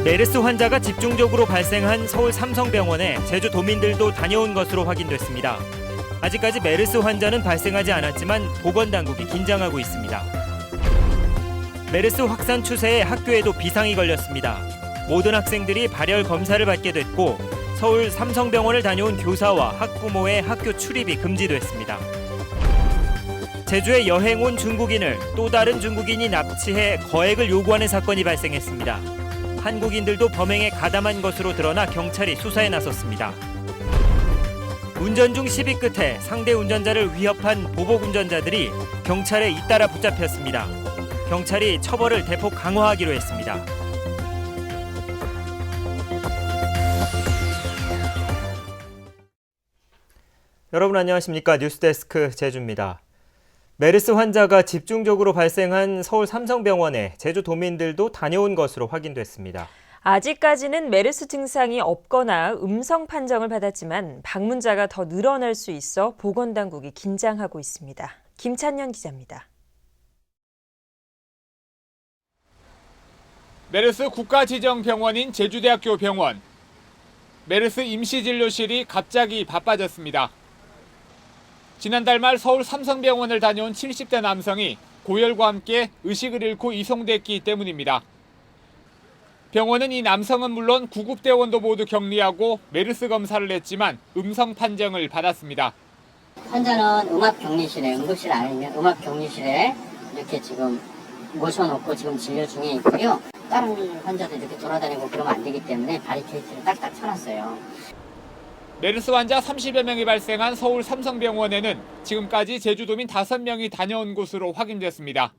메르스 환자가 집중적으로 발생한 서울 삼성병원에 제주 도민들도 다녀온 것으로 확인됐습니다. 아직까지 메르스 환자는 발생하지 않았지만 보건당국이 긴장하고 있습니다. 메르스 확산 추세에 학교에도 비상이 걸렸습니다. 모든 학생들이 발열 검사를 받게 됐고 서울 삼성병원을 다녀온 교사와 학부모의 학교 출입이 금지됐습니다. 제주에 여행 온 중국인을 또 다른 중국인이 납치해 거액을 요구하는 사건이 발생했습니다. 한국인들도 범행에 가담한 것으로 드러나 경찰이 수사에 나섰습니다. 운전 중 시비 끝에 상대 운전자를 위협한 보복 운전자들이 경찰에 잇따라 붙잡혔습니다. 경찰이 처벌을 대폭 강화하기로 했습니다. 여러분 안녕하십니까? 뉴스데스크 제주입니다. 메르스 환자가 집중적으로 발생한 서울 삼성병원에 제주 도민들도 다녀온 것으로 확인됐습니다. 아직까지는 메르스 증상이 없거나 음성 판정을 받았지만 방문자가 더 늘어날 수 있어 보건당국이 긴장하고 있습니다. 김찬년 기자입니다. 메르스 국가지정병원인 제주대학교 병원. 메르스 임시진료실이 갑자기 바빠졌습니다. 지난달 말 서울 삼성병원을 다녀온 70대 남성이 고열과 함께 의식을 잃고 이송됐기 때문입니다. 병원은 이 남성은 물론 구급대원도 모두 격리하고 메르스 검사를 했지만 음성 판정을 받았습니다. 환자는 음압격리실에, 응급실 안에 있는 음압격리실에 이렇게 지금 모셔놓고 지금 진료 중에 있고요. 다른 환자들 이렇게 돌아다니고 그러면 안 되기 때문에 바리케이트를 딱딱 쳐놨어요. 메르스 환자 30여 명이 발생한 서울 삼성병원에는 지금까지 제주도민 5명이 다녀온 것으로 확인됐습니다.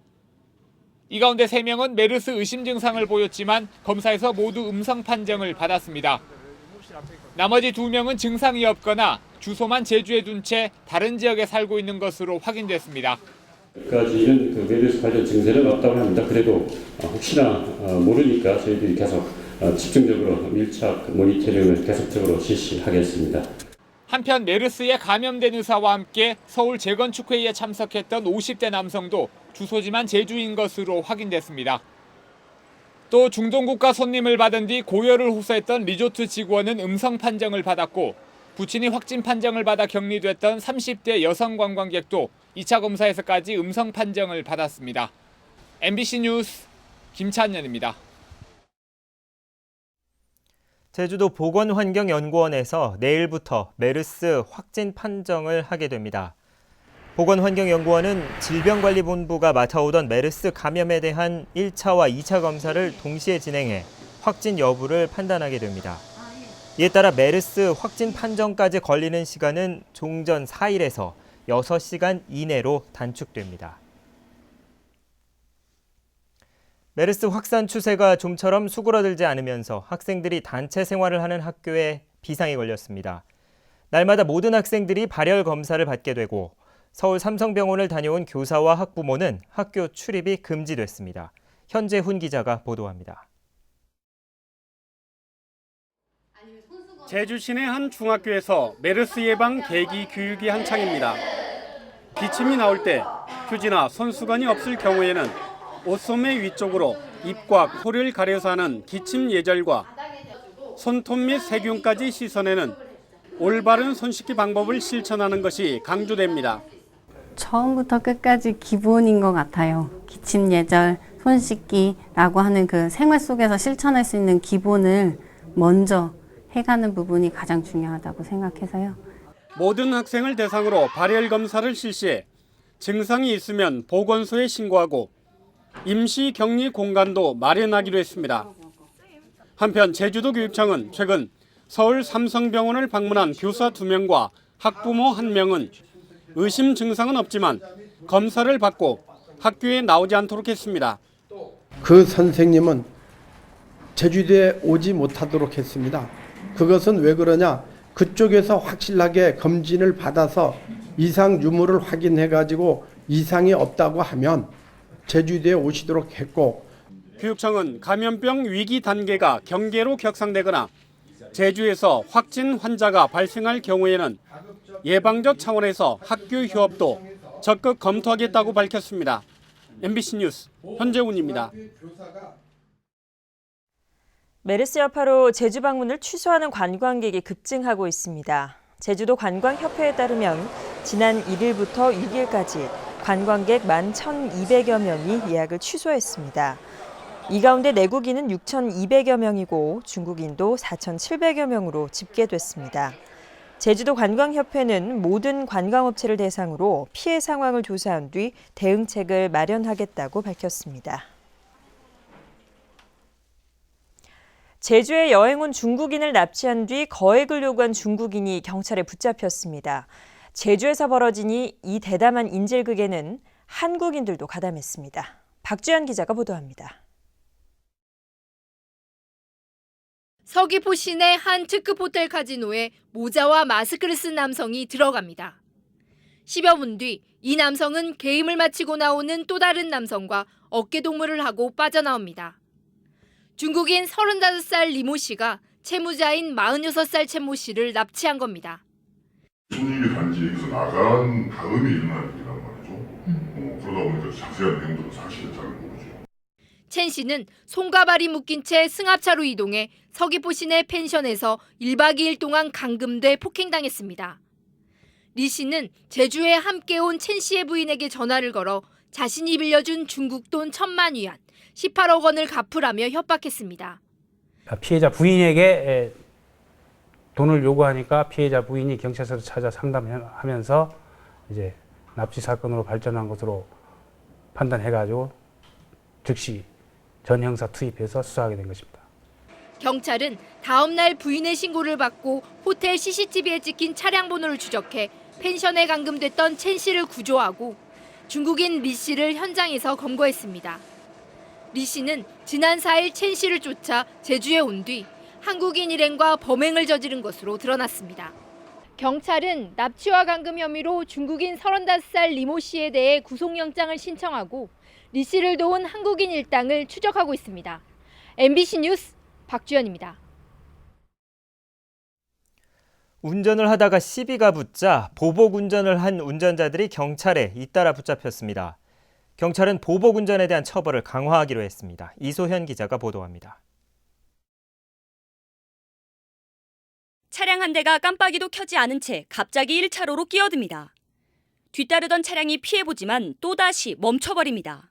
이 가운데 3명은 메르스 의심 증상을 보였지만 검사에서 모두 음성 판정을 받았습니다. 나머지 2명은 증상이 없거나 주소만 제주에 둔 채 다른 지역에 살고 있는 것으로 확인됐습니다. 까지는 메르스 관련 증세는 없다고 합니다. 그래도 혹시나 모르니까 저희들이 계속 집중적으로 밀착 모니터링을 계속적으로 실시하겠습니다. 한편 메르스에 감염된 의사와 함께 서울 재건축회의에 참석했던 50대 남성도 주소지만 제주인 것으로 확인됐습니다. 또 중동국가 손님을 받은 뒤 고열을 호소했던 리조트 직원은 음성 판정을 받았고 부친이 확진 판정을 받아 격리됐던 30대 여성 관광객도 2차 검사에서까지 음성 판정을 받았습니다. MBC 뉴스 김찬년입니다. 제주도 보건환경연구원에서 내일부터 메르스 확진 판정을 하게 됩니다. 보건환경연구원은 질병관리본부가 맡아오던 메르스 감염에 대한 1차와 2차 검사를 동시에 진행해 확진 여부를 판단하게 됩니다. 이에 따라 메르스 확진 판정까지 걸리는 시간은 종전 4일에서 6시간 이내로 단축됩니다. 메르스 확산 추세가 좀처럼 수그러들지 않으면서 학생들이 단체 생활을 하는 학교에 비상이 걸렸습니다. 날마다 모든 학생들이 발열 검사를 받게 되고 서울 삼성병원을 다녀온 교사와 학부모는 학교 출입이 금지됐습니다. 현재훈 기자가 보도합니다. 제주 시내 한 중학교에서 메르스 예방 계기 교육이 한창입니다. 기침이 나올 때 휴지나 손수건이 없을 경우에는 옷소매 위쪽으로 입과 코를 가려서 하는 기침 예절과 손톱 및 세균까지 씻어내는 올바른 손 씻기 방법을 실천하는 것이 강조됩니다. 처음부터 끝까지 기본인 것 같아요. 기침 예절, 손 씻기라고 하는 그 생활 속에서 실천할 수 있는 기본을 먼저 해가는 부분이 가장 중요하다고 생각해서요. 모든 학생을 대상으로 발열 검사를 실시해 증상이 있으면 보건소에 신고하고 임시 격리 공간도 마련하기로 했습니다. 한편 제주도 교육청은 최근 서울 삼성병원을 방문한 교사 2명과 학부모 1명은 의심 증상은 없지만 검사를 받고 학교에 나오지 않도록 했습니다. 그 선생님은 제주도에 오지 못하도록 했습니다. 그것은 왜 그러냐? 그쪽에서 확실하게 검진을 받아서 이상 유무를 확인해가지고 이상이 없다고 하면 제주도에 오시도록 했고, 교육청은 감염병 위기 단계가 경계로 격상되거나 제주에서 확진 환자가 발생할 경우에는 예방적 차원에서 학교 휴업도 적극 검토하겠다고 밝혔습니다. MBC 뉴스 현재훈입니다. 메르스 여파로 제주 방문을 취소하는 관광객이 급증하고 있습니다. 제주도 관광협회에 따르면 지난 1일부터 6일까지 관광객 11,200여 명이 예약을 취소했습니다. 이 가운데 내국인은 6,200여 명이고 중국인도 4,700여 명으로 집계됐습니다. 제주도 관광협회는 모든 관광업체를 대상으로 피해 상황을 조사한 뒤 대응책을 마련하겠다고 밝혔습니다. 제주에 여행 온 중국인을 납치한 뒤 거액을 요구한 중국인이 경찰에 붙잡혔습니다. 제주에서 벌어진 이 대담한 인질극에는 한국인들도 가담했습니다. 박주연 기자가 보도합니다. 서귀포 시내 한 특급 호텔 카지노에 모자와 마스크를 쓴 남성이 들어갑니다. 10여 분 뒤 이 남성은 게임을 마치고 나오는 또 다른 남성과 어깨동무를 하고 빠져나옵니다. 중국인 35살 리모 씨가 채무자인 46살 채모 씨를 납치한 겁니다. 손님이 단지 여기서 나간 다음에 일어난 일이란 말이죠. 그러다 보니까 자세한 내용들은 사실은 잘 모르죠. 첸 씨는 손과 발이 묶인 채 승합차로 이동해 서귀포 시내 펜션에서 1박 2일 동안 감금돼 폭행당했습니다. 리 씨는 제주에 함께 온 첸 씨의 부인에게 전화를 걸어 자신이 빌려준 중국 돈 1,000만 위안, 18억 원을 갚으라며 협박했습니다. 피해자 부인에게 돈을 요구하니까 피해자 부인이 경찰서를 찾아 상담하면서 이제 납치 사건으로 발전한 것으로 판단해가지고 즉시 전 형사 투입해서 수사하게 된 것입니다. 경찰은 다음 날 부인의 신고를 받고 호텔 CCTV에 찍힌 차량 번호를 추적해 펜션에 감금됐던 첸 씨를 구조하고 중국인 리 씨를 현장에서 검거했습니다. 리 씨는 지난 4일 첸 씨를 쫓아 제주에 온 뒤 한국인 일행과 범행을 저지른 것으로 드러났습니다. 경찰은 납치와 감금 혐의로 중국인 35살 리모 씨에 대해 구속영장을 신청하고 리 씨를 도운 한국인 일당을 추적하고 있습니다. MBC 뉴스 박주연입니다. 운전을 하다가 시비가 붙자 보복 운전을 한 운전자들이 경찰에 잇따라 붙잡혔습니다. 경찰은 보복 운전에 대한 처벌을 강화하기로 했습니다. 이소현 기자가 보도합니다. 차량 한 대가 깜빡이도 켜지 않은 채 갑자기 1차로로 끼어듭니다. 뒤따르던 차량이 피해보지만 또다시 멈춰버립니다.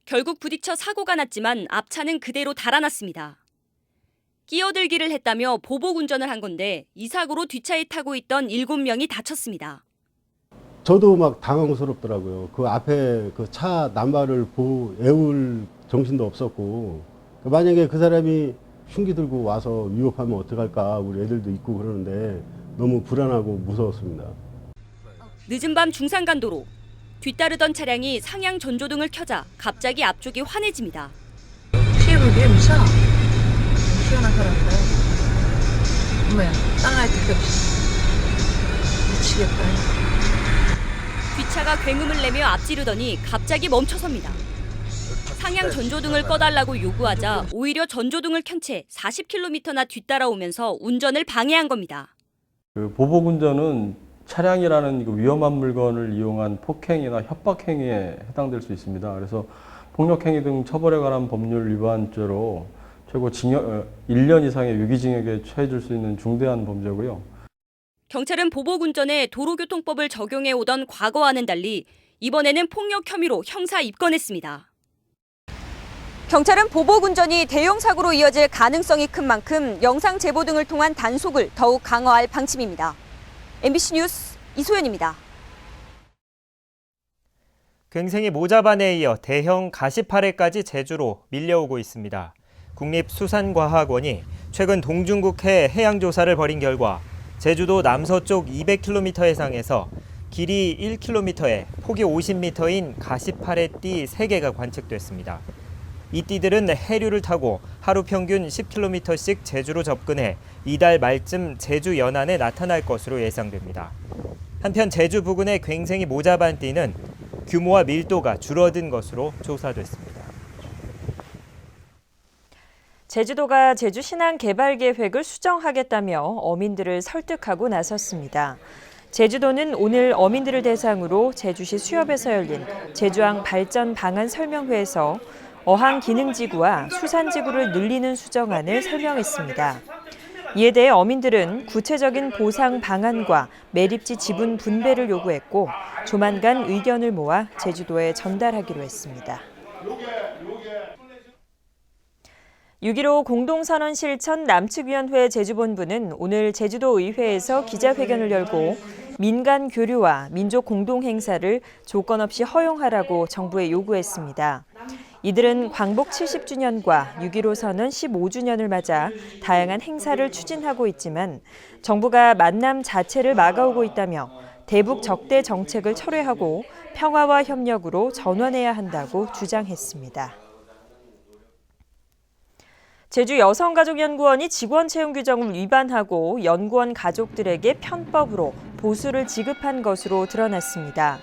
결국 부딪혀 사고가 났지만 앞차는 그대로 달아났습니다. 끼어들기를 했다며 보복 운전을 한 건데 이 사고로 뒷차에 타고 있던 7명이 다쳤습니다. 저도 막 당황스럽더라고요. 그 앞에 그 차 남발을 에울 정신도 없었고, 만약에 그 사람이 흉기 들고 와서 위협하면 어떡할까, 우리 애들도 있고 그러는데 너무 불안하고 무서웠습니다. 늦은 밤 중산간도로 뒤따르던 차량이 상향 전조등을 켜자 갑자기 앞쪽이 환해집니다. 피해보기에 무서워. 시원한 사람이다. 뭐야, 땅할 데가 없어. 미치겠다. 뒷차가 굉음을 내며 앞지르더니 갑자기 멈춰섭니다. 상향 전조등을 꺼달라고 요구하자 오히려 전조등을 켠 채 40km나 뒤따라오면서 운전을 방해한 겁니다. 그 보복 운전은 차량이라는 위험한 물건을 이용한 폭행이나 협박 행위에 해당될 수 있습니다. 그래서 폭력 행위 등 처벌에 관한 법률 위반죄로 최고 징역 1년 이상의 유기징역에 처해질 수 있는 중대한 범죄고요. 경찰은 보복 운전에 도로교통법을 적용해 오던 과거와는 달리 이번에는 폭력 혐의로 형사 입건했습니다. 경찰은 보복 운전이 대형 사고로 이어질 가능성이 큰 만큼 영상 제보 등을 통한 단속을 더욱 강화할 방침입니다. MBC 뉴스 이소연입니다. 괭생이 모자반에 이어 대형 가시파래까지 제주로 밀려오고 있습니다. 국립수산과학원이 최근 동중국해 해양조사를 벌인 결과 제주도 남서쪽 200km 해상에서 길이 1km에 폭이 50m인 가시파래띠 3개가 관측됐습니다. 이 띠들은 해류를 타고 하루 평균 10km씩 제주로 접근해 이달 말쯤 제주 연안에 나타날 것으로 예상됩니다. 한편 제주 부근의 괭생이 모자반띠는 규모와 밀도가 줄어든 것으로 조사됐습니다. 제주도가 제주 신안 개발 계획을 수정하겠다며 어민들을 설득하고 나섰습니다. 제주도는 오늘 어민들을 대상으로 제주시 수협에서 열린 제주항 발전 방안 설명회에서 어항기능지구와 수산지구를 늘리는 수정안을 설명했습니다. 이에 대해 어민들은 구체적인 보상 방안과 매립지 지분 분배를 요구했고 조만간 의견을 모아 제주도에 전달하기로 했습니다. 6.15 공동선언 실천 남측위원회 제주본부는 오늘 제주도 의회에서 기자회견을 열고 민간 교류와 민족 공동 행사를 조건 없이 허용하라고 정부에 요구했습니다. 이들은 광복 70주년과 6.15 선언 15주년을 맞아 다양한 행사를 추진하고 있지만 정부가 만남 자체를 막아오고 있다며 대북 적대 정책을 철회하고 평화와 협력으로 전환해야 한다고 주장했습니다. 제주여성가족연구원이 직원 채용 규정을 위반하고 연구원 가족들에게 편법으로 보수를 지급한 것으로 드러났습니다.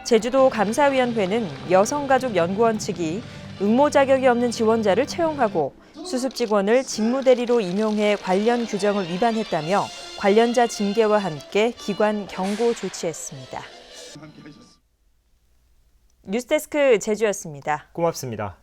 제주도 감사위원회는 여성가족연구원 측이 응모 자격이 없는 지원자를 채용하고 수습 직원을 직무대리로 임용해 관련 규정을 위반했다며 관련자 징계와 함께 기관 경고 조치했습니다. 뉴스데스크 제주였습니다. 고맙습니다.